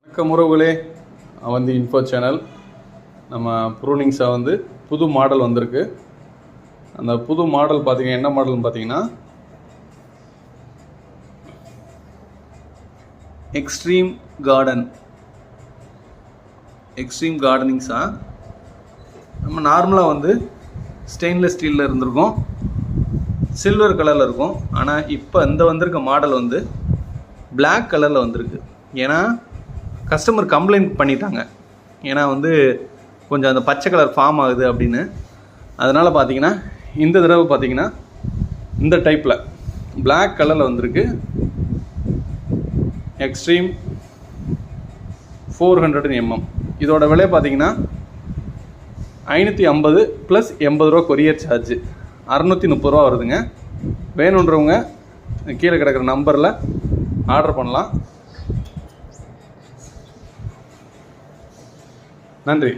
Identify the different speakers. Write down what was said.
Speaker 1: வணக்கம் உறவுகளே, Avanti info channel. நம்ம ப்ரூனிங்ஸாக வந்து புது மாடல் வந்திருக்கு. அந்த புது மாடல் பார்த்தீங்கன்னா என்ன மாடல்னு பார்த்தீங்கன்னா எக்ஸ்ட்ரீம் கார்டனிங்ஸா. நம்ம நார்மலாக வந்து ஸ்டெயின்லெஸ் ஸ்டீலில் இருந்திருக்கும், சில்வர் கலரில் இருக்கும். ஆனால் இப்போ இந்த வந்திருக்க மாடல் வந்து பிளாக் கலரில் வந்திருக்கு. ஏன்னா கஸ்டமர் கம்ப்ளைண்ட் பண்ணிட்டாங்க, ஏன்னா வந்து கொஞ்சம் அந்த பச்சை கலர் ஃபார்ம் ஆகுது அப்படின்னு. அதனால் பார்த்தீங்கன்னா இந்த தடவை பார்த்தீங்கன்னா இந்த டைப்பில் பிளாக் கலரில் வந்திருக்கு. Extreme 400 mm. இதோட விலை பார்த்தீங்கன்னா 550 + 80 ரூபா கொரியர் சார்ஜ், 630 ரூபா வருதுங்க. வேணுன்றவங்க கீழே கிடக்கிற நம்பரில் ஆர்டர் பண்ணலாம். நன்றி.